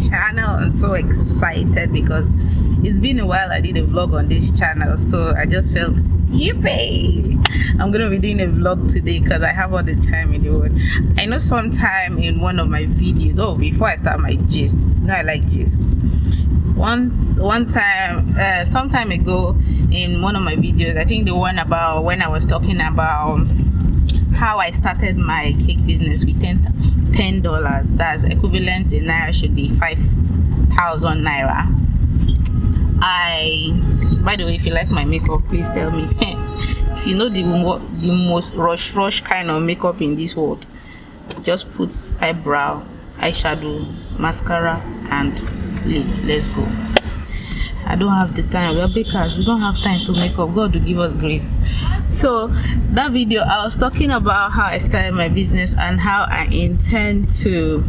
channel. I'm so excited because it's been a while I did a vlog on this channel, so I just felt yippee, I'm gonna be doing a vlog today because I have all the time in the world. I know sometime in one of my videos, before I start my gist, now I like gist. One time, some time ago in one of my videos, I think the one about when I was talking about how I started my cake business with $10, that's equivalent in naira should be 5,000 naira. By the way, if you like my makeup, please tell me. If you know the most rush kind of makeup in this world, just put eyebrow, eyeshadow, mascara and lip. Let's go. I don't have the time. We're bakers, we don't have time to make up. God will give us grace. So that video, I was talking about how I started my business and how I intend to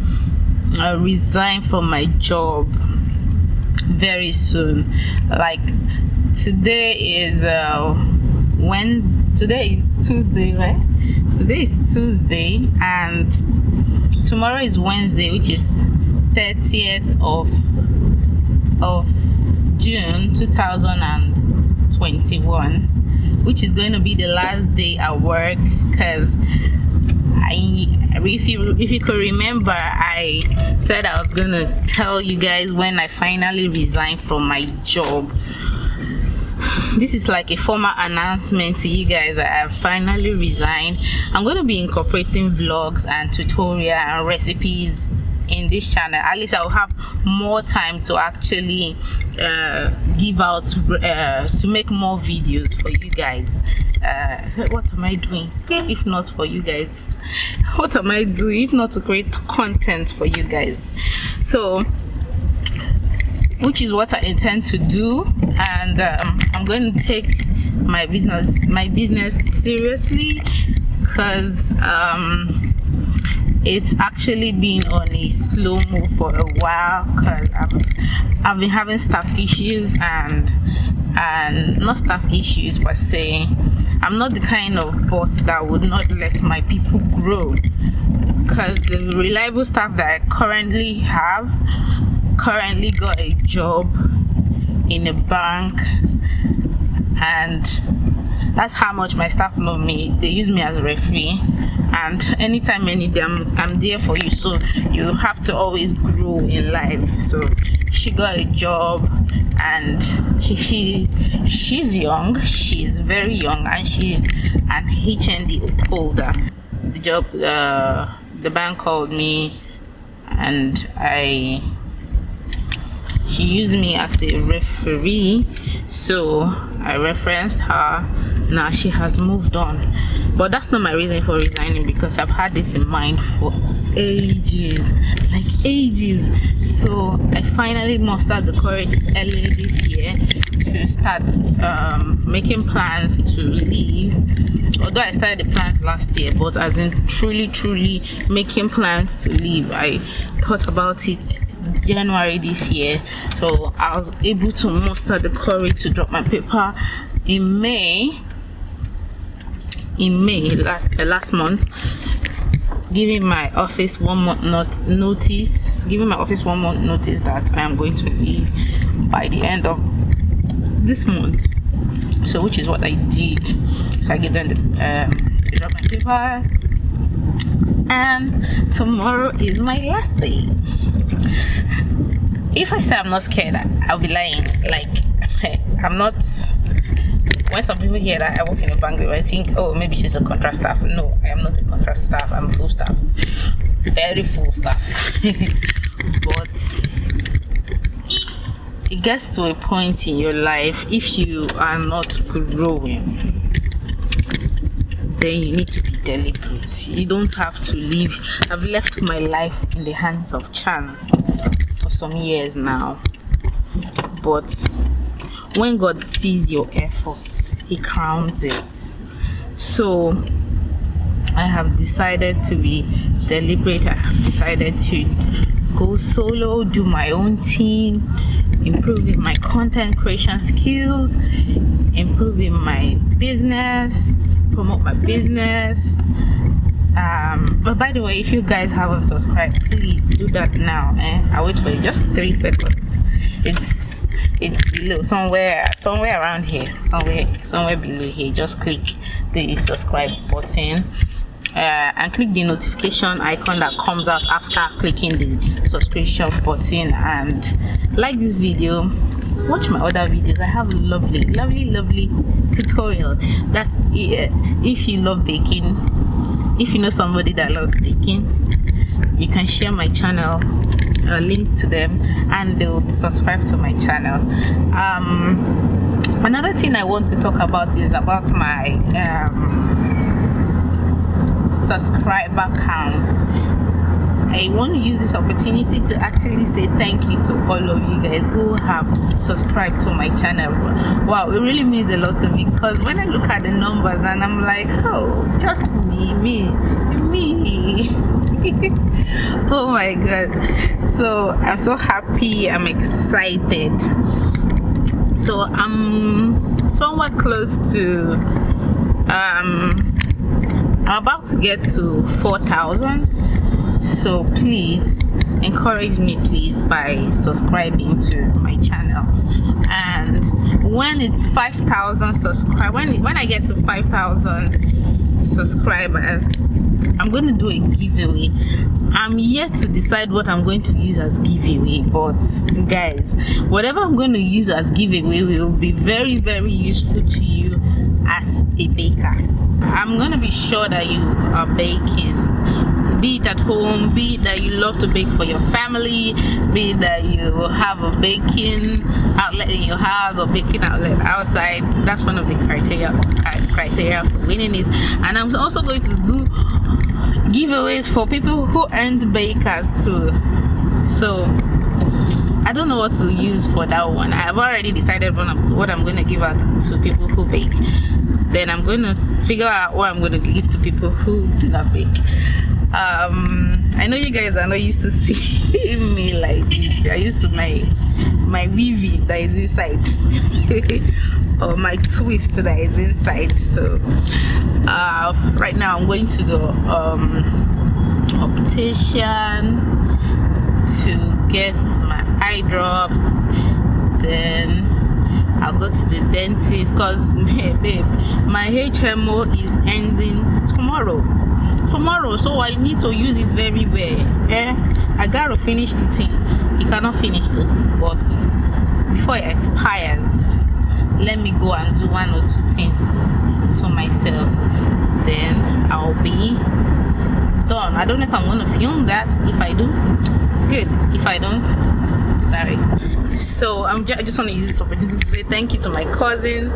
resign from my job very soon. Like today is today is Tuesday, right? Today is Tuesday and tomorrow is Wednesday, which is 30th of June 2021, which is going to be the last day at work, because if you could remember, I said I was gonna tell you guys when I finally resigned from my job. This is like a formal announcement to you guys that I have finally resigned. I'm going to be incorporating vlogs and tutorial and recipes in this channel. At least I'll have more time to actually give out to make more videos for you guys. What am I doing if not for you guys? What am I doing if not to create content for you guys? So, which is what I intend to do, and I'm going to take my business seriously, because it's actually been on a slow move for a while, because I've been having staff issues and not staff issues per se. I'm not the kind of boss that would not let my people grow, because the reliable staff that I currently have got a job in a bank, and that's how much my staff love me. They use me as a referee, and anytime I need them, I'm there for you. So you have to always grow in life. So she got a job, and she's young, she's very young, and she's an HND holder. The job, the bank called me, and she used me as a referee, so I referenced her. Now she has moved on, but that's not my reason for resigning, because I've had this in mind for ages. So I finally mustered the courage early this year to start making plans to leave. Although I started the plans last year, but as in truly making plans to leave, I thought about it January this year. So I was able to muster the courage to drop my paper in May last month, giving my office 1 month notice that I am going to leave by the end of this month. So which is what I did. So I gave them to drop my paper, and tomorrow is my last day. If I say I'm not scared, I'll be lying. Like, I'm not. When some people hear that I work in a bank, they might think, oh, maybe she's a contract staff. No, I am not a contract staff. I'm full staff, very full staff. But it gets to a point in your life, if you are not growing, then you need to be deliberate. You don't have to leave. I've left my life in the hands of chance for some years now, but when God sees your efforts, He crowns it. So I have decided to be deliberate. I have decided to go solo, do my own thing, improving my content creation skills, improving my business, promote my business, But by the way, if you guys haven't subscribed, please do that now. I'll wait for you just 3 seconds. It's below, somewhere around here, somewhere below here. Just click the subscribe button and click the notification icon that comes out after clicking the subscription button, and like this video. Watch my other videos. I have lovely tutorial. That's if you love baking, if you know somebody that loves baking, you can share my channel, a link to them, and they'll subscribe to my channel. Another thing I want to talk about is about my subscriber count. I want to use this opportunity to actually say thank you to all of you guys who have subscribed to my channel. Wow, it really means a lot to me, because when I look at the numbers and I'm like, oh, just me. Oh my god. So I'm so happy, I'm excited. So I'm somewhat close to I'm about to get to 4,000. So please encourage me, please, by subscribing to my channel. And when it's 5,000 subscribers, when I get to 5,000 subscribers, I'm going to do a giveaway. I'm yet to decide what I'm going to use as giveaway, but guys, whatever I'm going to use as giveaway will be very useful to you as a baker. I'm going to be sure that you are baking, be it at home, be it that you love to bake for your family, be it that you have a baking outlet in your house or baking outlet outside. That's one of the criteria for winning it. And I'm also going to do giveaways for people who aren't bakers too. So I don't know what to use for that one. I've already decided what I'm going to give out to people who bake. Then I'm going to figure out what I'm going to give to people who do not bake. I know you guys are not used to seeing me like this. I used to my weaving that is inside or my twist that is inside. So right now I'm going to the optician to get my eye drops. Then I'll go to the dentist, because babe, my HMO is ending tomorrow, so I need to use it very well. I gotta finish the thing. You cannot finish though, but before it expires, let me go and do 1 or 2 things to myself, then I'll be done. I don't know if I'm gonna film that. If I do, good. If I don't, sorry. So I just want to use this opportunity to say thank you to my cousin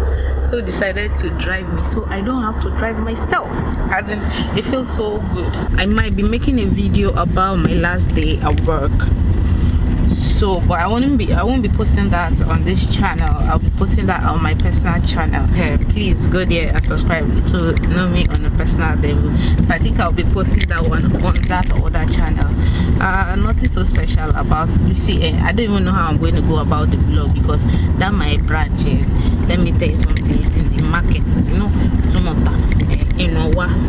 who decided to drive me, so I don't have to drive myself. As in, it feels so good. I might be making a video about my last day at work, so but I won't be posting that on this channel. I'll be posting that on my personal channel. Please go there and subscribe to know me on a personal level. So I think I'll be posting that one on that other channel. Nothing so special about, you see, I don't even know how I'm going to go about the vlog, because that my branch, let me tell you something, it's in the markets, you know,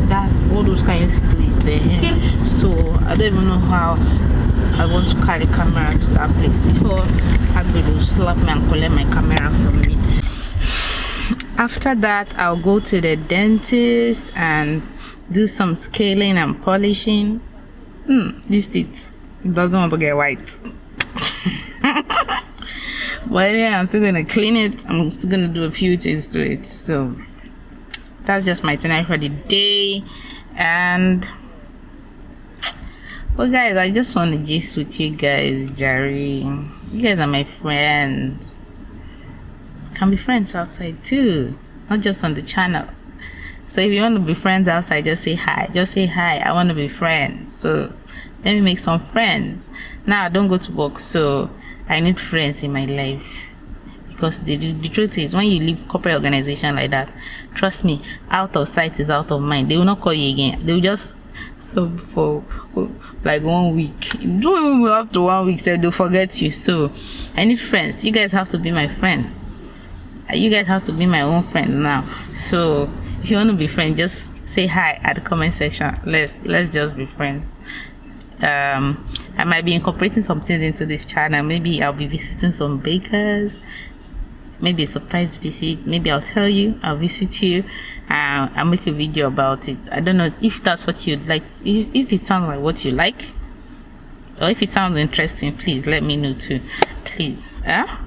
that's all those kinds of streets. So I don't even know how I want to carry camera to that place before Agbe will slap me and collect my camera from me. After that, I'll go to the dentist and do some scaling and polishing. This teeth doesn't want to get white. But yeah, I'm still gonna clean it. I'm still gonna do a few things to it. So that's just my tonight for the day. And well guys, I just want to gist with you guys, Jerry. You guys are my friends. Can be friends outside too, not just on the channel. So if you want to be friends outside, just say hi. Just say hi, I want to be friends. So let me make some friends. Now I don't go to work, so I need friends in my life. Because the truth is, when you leave corporate organization like that, trust me, out of sight is out of mind. They will not call you again. They will just sub for like 1 week. Don't even up to 1 week, so they'll forget you. So I need friends. You guys have to be my friend. You guys have to be my own friend now. So if you want to be friends, just say hi at the comment section. Let's just be friends. I might be incorporating some things into this channel. Maybe I'll be visiting some bakers, maybe a surprise visit. Maybe I'll tell you, I'll visit you. I'll make a video about it. I don't know if that's what you'd like. If it sounds like what you like, or if it sounds interesting, please let me know too, please. Yeah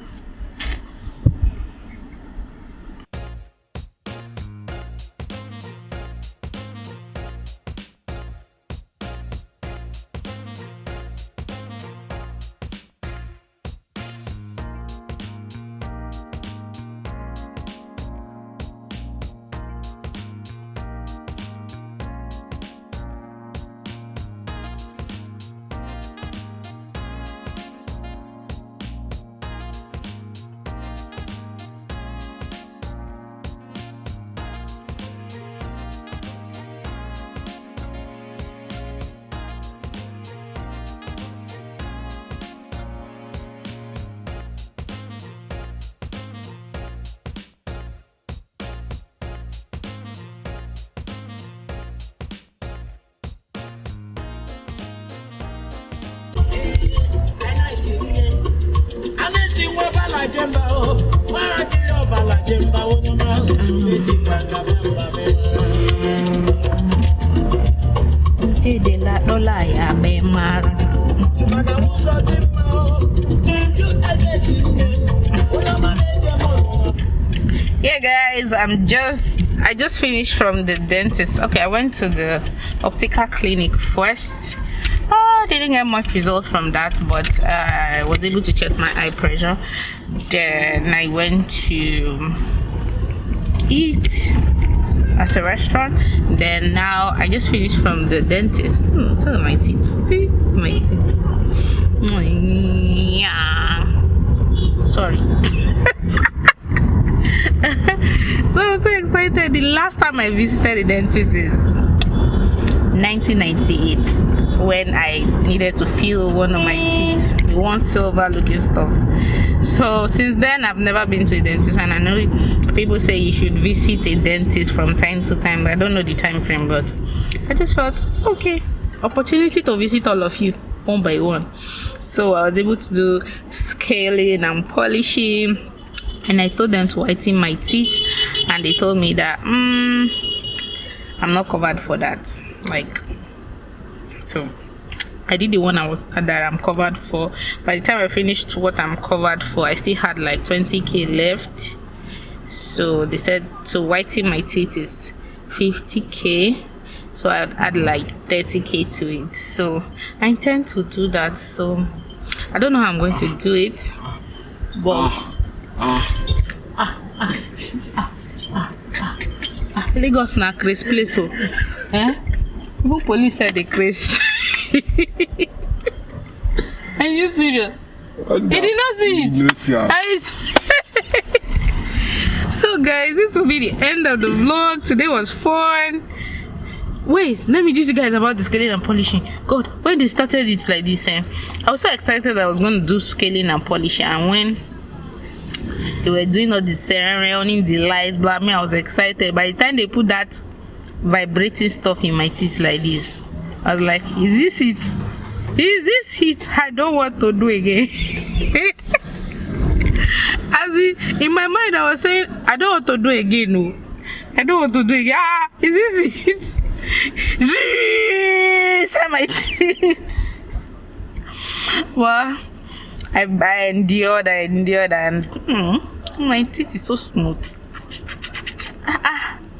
guys, I just finished from the dentist. Okay, I went to the optical clinic first. Didn't get much results from that, but I was able to check my eye pressure. Then I went to eat at a restaurant. Then now I just finished from the dentist. So my teeth. See? My teeth. Yeah. Sorry. So I'm so excited. The last time I visited the dentist is 1998, when I needed to fill one of my teeth, one silver looking stuff. So since then I've never been to a dentist, and I know people say you should visit a dentist from time to time. I don't know the time frame, but I just felt okay, opportunity to visit all of you one by one. So I was able to do scaling and polishing, and I told them to whiten my teeth, and they told me that I'm not covered for that. So I did the one that I'm covered for. By the time I finished what I'm covered for, I still had like 20k left. So they said to whiten my teeth is 50k, so I'd add like 30k to it. So I intend to do that. So I don't know how I'm going to do it, but Lagos na craze place. So even police said the craze. Are you serious? He did not see it. So guys, this will be the end of the vlog. Today was fun. Wait, let me just you guys about the scaling and polishing. God, when they started it like this, I was so excited that I was going to do scaling and polishing, and when they were doing all the ceremony, the lights, blah, me, I was excited. By the time they put that vibrating stuff in my teeth like this, I was like, is this it? Is this it? I don't want to do again. As in my mind, I was saying, I don't want to do again. No, I don't want to do again. Is this it? Inside my teeth. Well, I endured, and my teeth is so smooth.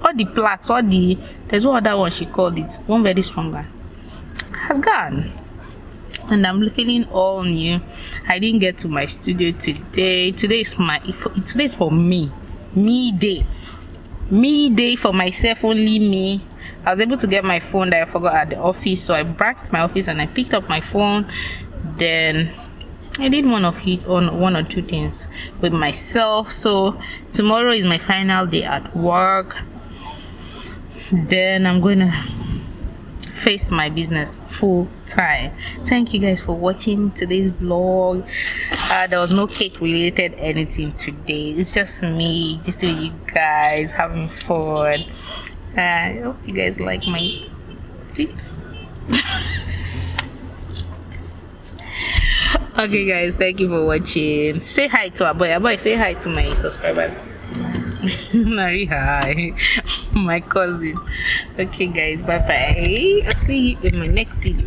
All the plaques, there's one other one she called it, one very strong one, has gone, and I'm feeling all new. I didn't get to my studio today. Today is for me day for myself, only me. I was able to get my phone that I forgot at the office, so I back to my office and I picked up my phone. Then I did one or two things with myself. So tomorrow is my final day at work. Then I'm gonna face my business full time. Thank you guys for watching today's vlog. There was no cake related anything today. It's just me, just with you guys, having fun. I hope you guys like my teeth. Okay guys, thank you for watching. Say hi to our boy. Say hi to my subscribers. Nari, hi. My cousin. Okay guys, bye bye. I'll see you in my next video.